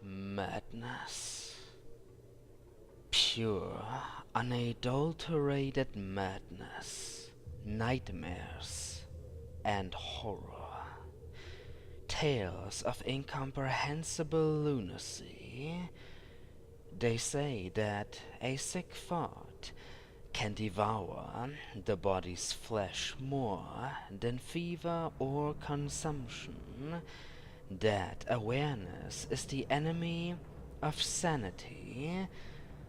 Madness. Pure, unadulterated madness, nightmares, and horror. Tales of incomprehensible lunacy. They say that a sick thought can devour the body's flesh more than fever or consumption, that awareness is the enemy of sanity,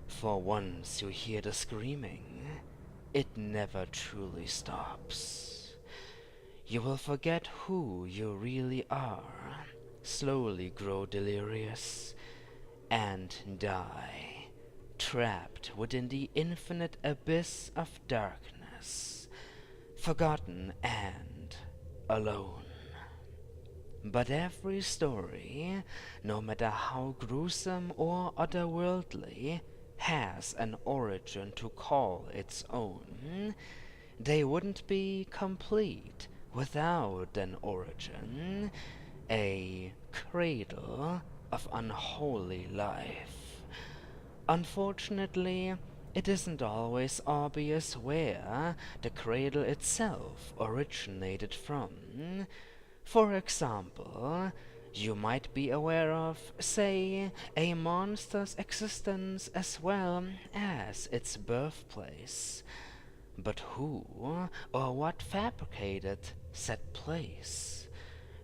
for once you hear the screaming, it never truly stops. You will forget who you really are, slowly grow delirious, and die, trapped within the infinite abyss of darkness, forgotten and alone. But every story, no matter how gruesome or otherworldly, has an origin to call its own. They wouldn't be complete without an origin, a cradle of unholy life. Unfortunately, it isn't always obvious where the cradle itself originated from. For example, you might be aware of, say, a monster's existence as well as its birthplace. But who or what fabricated said place?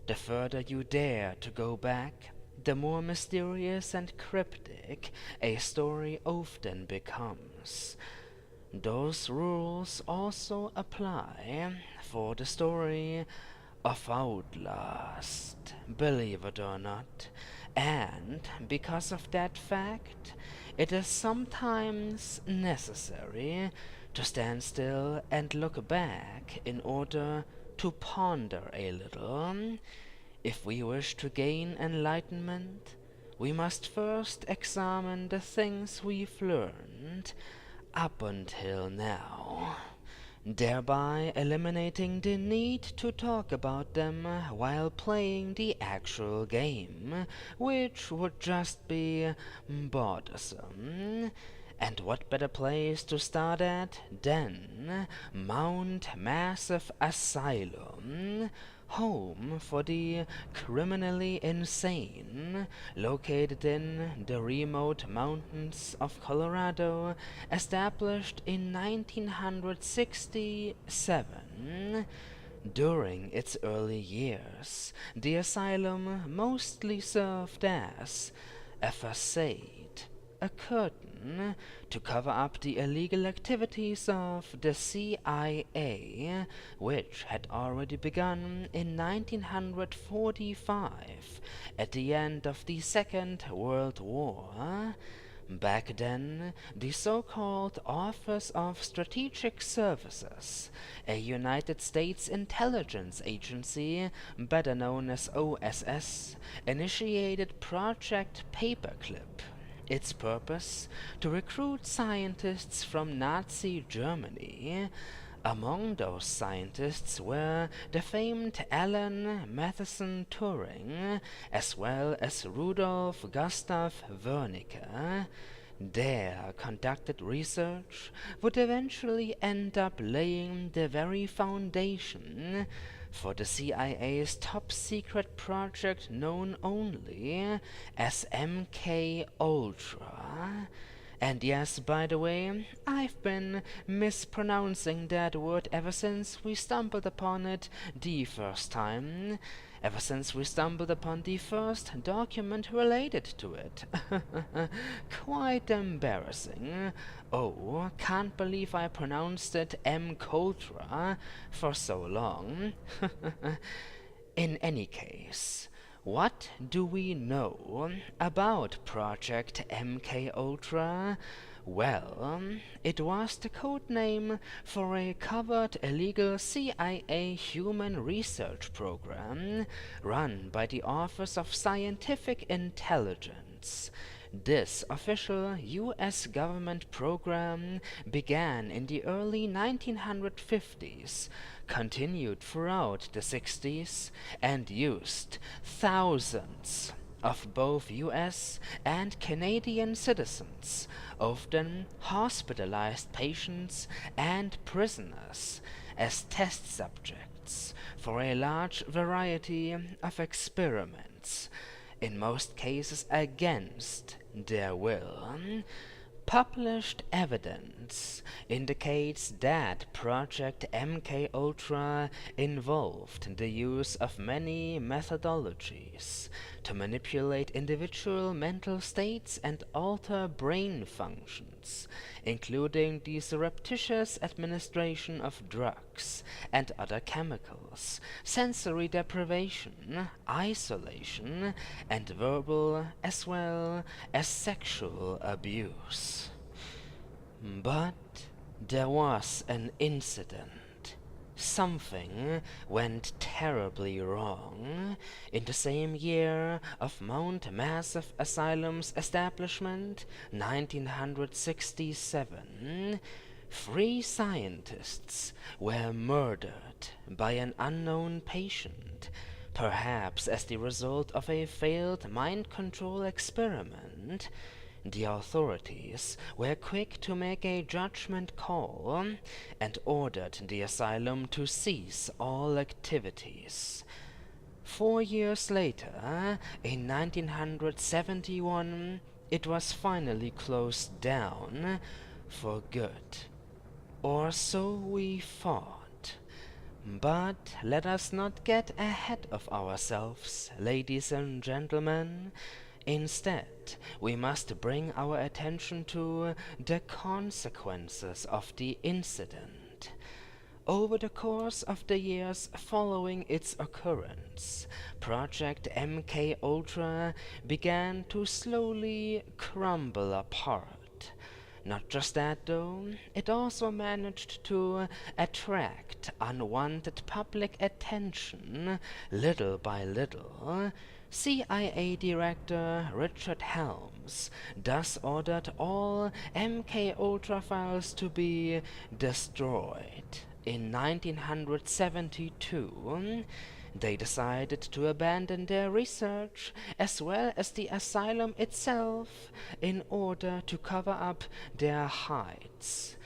The further you dare to go back, the more mysterious and cryptic a story often becomes. Those rules also apply for the story of Outlast, believe it or not, and because of that fact, it is sometimes necessary to stand still and look back in order to ponder a little. If we wish to gain enlightenment, we must first examine the things we've learned up until now, thereby eliminating the need to talk about them while playing the actual game, which would just be bothersome. And what better place to start at than Mount Massive Asylum, home for the criminally insane, located in the remote mountains of Colorado, established in 1967. During its early years, the asylum mostly served as a facade, a curtain to cover up the illegal activities of the CIA, which had already begun in 1945 at the end of the Second World War. Back then, the so-called Office of Strategic Services, a United States intelligence agency, better known as OSS, initiated Project Paperclip. Its purpose, to recruit scientists from Nazi Germany. Among those scientists were the famed Alan Matheson Turing, as well as Rudolf Gustav Wernicke. Their conducted research would eventually end up laying the very foundation for the CIA's top-secret project known only as MKULTRA. And yes, by the way, I've been mispronouncing that word ever since we stumbled upon it the first time. Ever since we stumbled upon the first document related to it. Quite embarrassing. Oh, can't believe I pronounced it MKULTRA for so long. In any case, what do we know about Project MKUltra? Well, it was the code name for a covert illegal CIA human research program run by the Office of Scientific Intelligence. This official US government program began in the early 1950s, continued throughout the 60s, and used thousands of both US and Canadian citizens, often hospitalized patients and prisoners, as test subjects for a large variety of experiments, in most cases against their will. Published evidence indicates that Project MKULTRA involved the use of many methodologies to manipulate individual mental states and alter brain functions, including the surreptitious administration of drugs and other chemicals, sensory deprivation, isolation, and verbal as well as sexual abuse. But there was an incident. Something went terribly wrong in the same year of Mount Massive Asylum's establishment, 1967. 3 scientists were murdered by an unknown patient, perhaps as the result of a failed mind control experiment. The authorities were quick to make a judgment call and ordered the asylum to cease all activities. 4 years later, in 1971, it was finally closed down for good. Or so we thought. But let us not get ahead of ourselves, ladies and gentlemen. Instead, we must bring our attention to the consequences of the incident. Over the course of the years following its occurrence, Project MKUltra began to slowly crumble apart. Not just that, though, it also managed to attract unwanted public attention little by little. CIA Director Richard Helms thus ordered all MKUltra files to be destroyed. In 1972, they decided to abandon their research as well as the asylum itself in order to cover up their hides.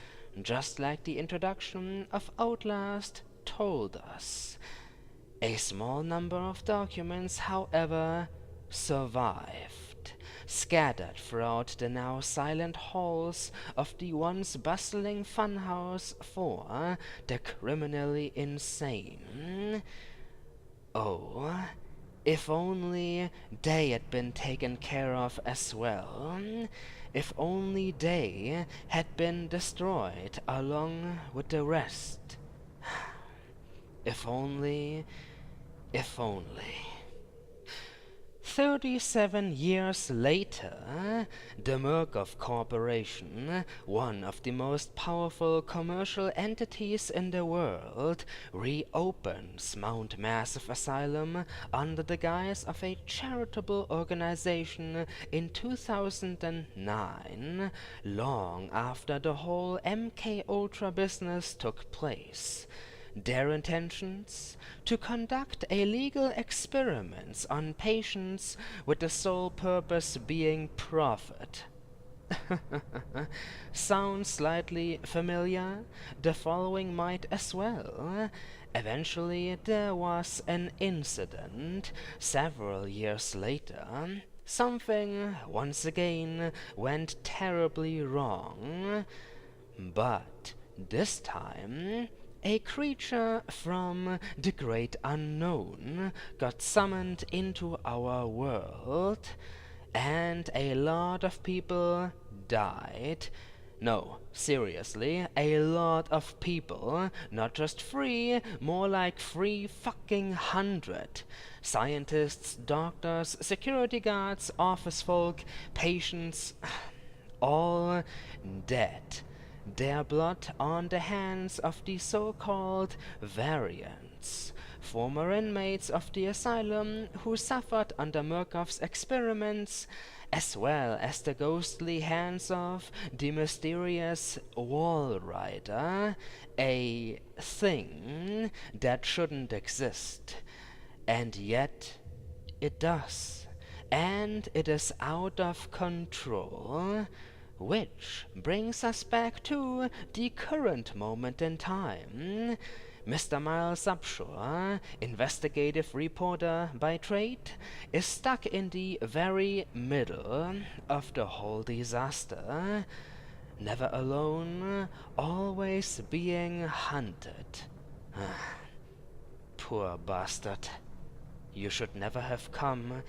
Just like the introduction of Outlast told us. A small number of documents, however, survived, scattered throughout the now silent halls of the once bustling funhouse for the criminally insane. Oh, if only they had been taken care of as well. If only they had been destroyed along with the rest. If only. 37 years later, the Murkoff Corporation, one of the most powerful commercial entities in the world, reopens Mount Massive Asylum under the guise of a charitable organization in 2009, long after the whole MKUltra business took place. Their intentions? To conduct illegal experiments on patients with the sole purpose being profit. Sounds slightly familiar? The following might as well. Eventually there was an incident several years later. Something, once again, went terribly wrong. But this time, a creature from the great unknown got summoned into our world, and a lot of people died. No, seriously, a lot of people, not just 3, more like 300. Scientists, doctors, security guards, office folk, patients, all dead, their blood on the hands of the so-called variants, former inmates of the asylum who suffered under Murkoff's experiments, as well as the ghostly hands of the mysterious Wall Rider, a thing that shouldn't exist. And yet it does, and it is out of control. Which brings us back to the current moment in time. Mr. Miles Upshur, investigative reporter by trade, is stuck in the very middle of the whole disaster. Never alone, always being hunted. Poor bastard. You should never have come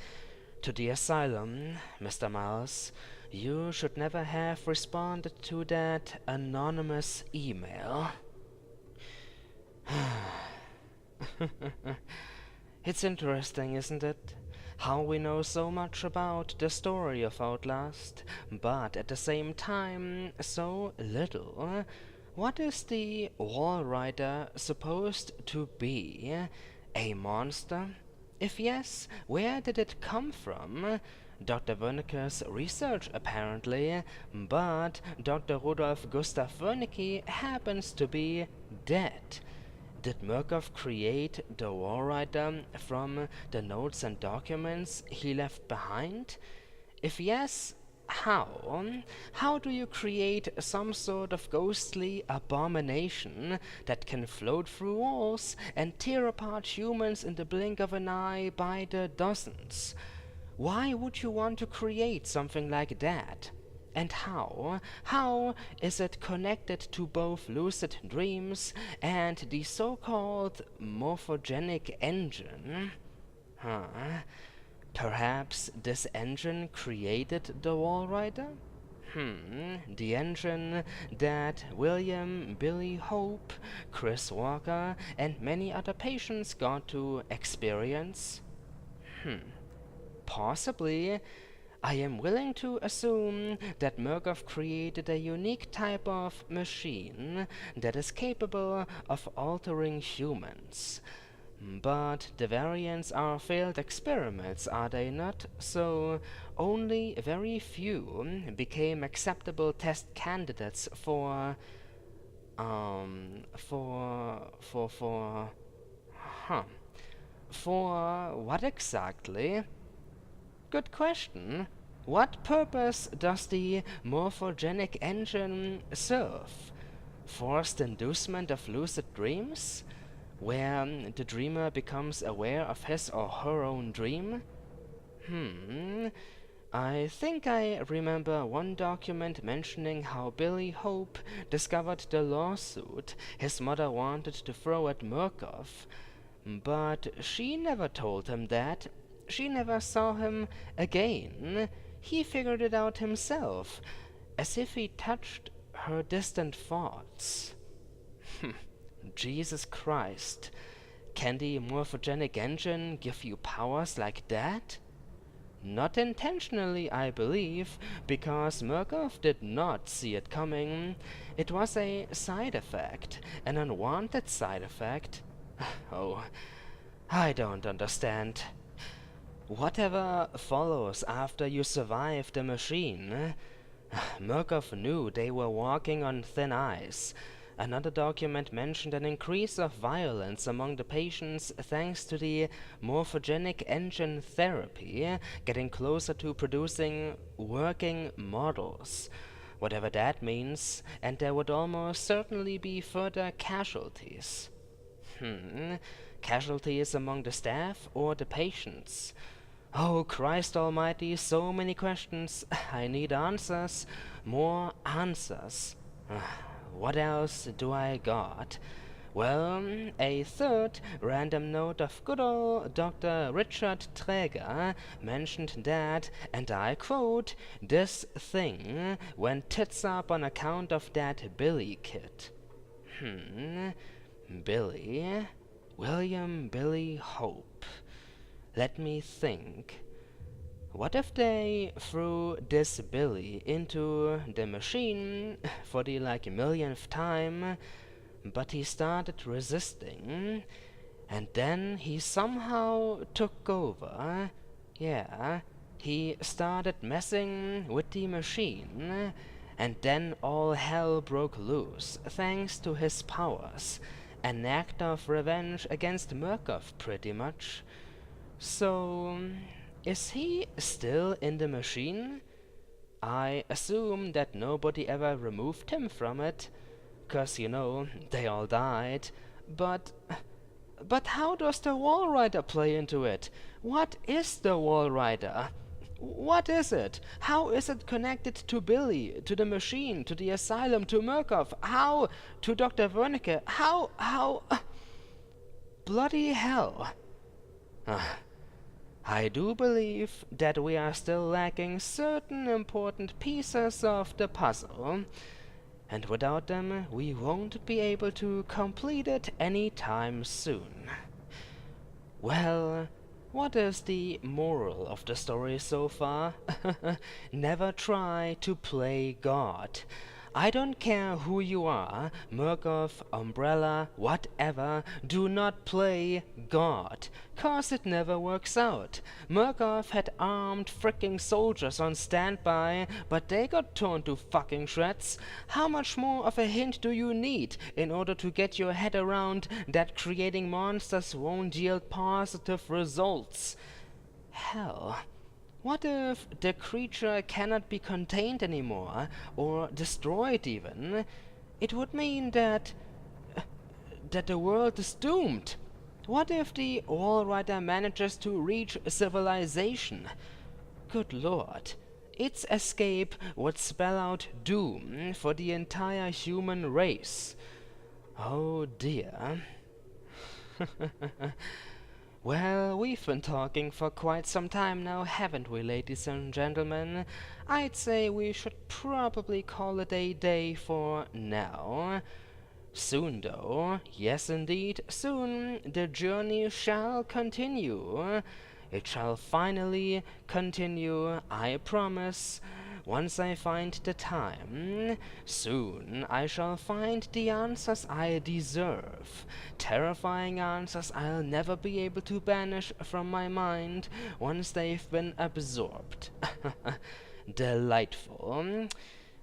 to the asylum, Mr. Miles. You should never have responded to that anonymous email. It's interesting, isn't it? How we know so much about the story of Outlast, but at the same time so little. What is the Wall Rider supposed to be? A monster? If yes, where did it come from? Dr. Wernicke's research, apparently, but Dr. Rudolf Gustav Wernicke happens to be dead. Did Murkoff create the Wall Rider from the notes and documents he left behind? If yes, how? How do you create some sort of ghostly abomination that can float through walls and tear apart humans in the blink of an eye by the dozens? Why would you want to create something like that? And how? How is it connected to both lucid dreams and the so-called morphogenic engine? Perhaps this engine created the Wall Rider? The engine that William Billy Hope, Chris Walker, and many other patients got to experience? Possibly. I am willing to assume that Murkoff created a unique type of machine that is capable of altering humans. But the variants are failed experiments, are they not? So only very few became acceptable test candidates for what exactly? Good question. What purpose does the morphogenic engine serve? Forced inducement of lucid dreams? Where the dreamer becomes aware of his or her own dream? I think I remember one document mentioning how Billy Hope discovered the lawsuit his mother wanted to throw at Murkoff, but she never told him that. She never saw him again. He figured it out himself, as if he touched her distant thoughts. Jesus Christ. Can the morphogenic engine give you powers like that? Not intentionally, I believe, because Murkoff did not see it coming. It was a side effect, an unwanted side effect. Oh, I don't understand. Whatever follows after you survive the machine. Murkoff knew they were walking on thin ice. Another document mentioned an increase of violence among the patients thanks to the morphogenic engine therapy, getting closer to producing working models. Whatever that means, and there would almost certainly be further casualties. Casualties among the staff or the patients? Oh, Christ almighty, so many questions. I need answers. More answers. What else do I got? Well, a third random note of good old Dr. Richard Traeger mentioned that, and I quote, "This thing went tits up on account of that Billy kid." Billy? William Billy Hope. Let me think. What if they threw this Billy into the machine for the millionth time, but he started resisting, and then he somehow took over? Yeah, he started messing with the machine, and then all hell broke loose thanks to his powers. An act of revenge against Murkoff, pretty much. So, is he still in the machine? I assume that nobody ever removed him from it, 'cause, they all died. But how does the Wall Rider play into it? What is the Wall Rider? What is it? How is it connected to Billy, to the machine, to the asylum, to Murkoff? How? To Dr. Wernicke? How? Bloody hell. I do believe that we are still lacking certain important pieces of the puzzle, and without them we won't be able to complete it anytime soon. Well, what is the moral of the story so far? Never try to play God. I don't care who you are, Murkoff, Umbrella, whatever, do not play God, 'cause it never works out. Murkoff had armed fricking soldiers on standby, but they got torn to fucking shreds. How much more of a hint do you need in order to get your head around that creating monsters won't yield positive results? Hell. What if the creature cannot be contained anymore, or destroyed even? It would mean that the world is doomed. What if the Wall Rider manages to reach civilization? Good lord. Its escape would spell out doom for the entire human race. Oh dear. Well, we've been talking for quite some time now, haven't we, ladies and gentlemen? I'd say we should probably call it a day for now. Soon, though, yes indeed, soon, the journey shall continue. It shall finally continue, I promise. Once I find the time, soon I shall find the answers I deserve. Terrifying answers I'll never be able to banish from my mind once they've been absorbed. Delightful.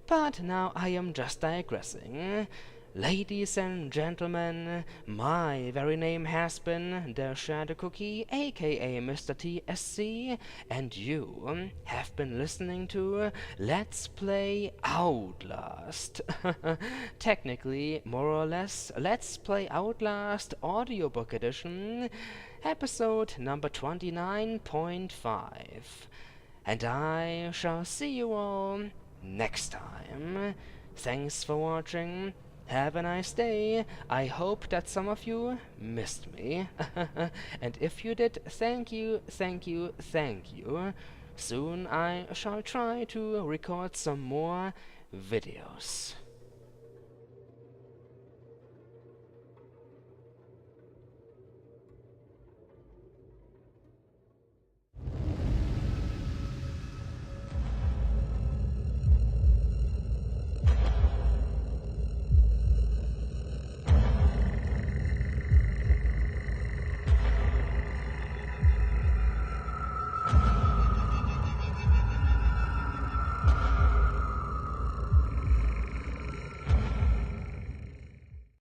But now I am just digressing. Ladies and gentlemen, my very name has been TheShadowCookie, aka Mr. TSC, and you have been listening to Let's Play Outlast. Technically, more or less, Let's Play Outlast Audiobook Edition, episode number 29.5. And I shall see you all next time. Thanks for watching. Have a nice day. I hope that some of you missed me. And if you did, thank you, thank you, thank you. Soon I shall try to record some more videos.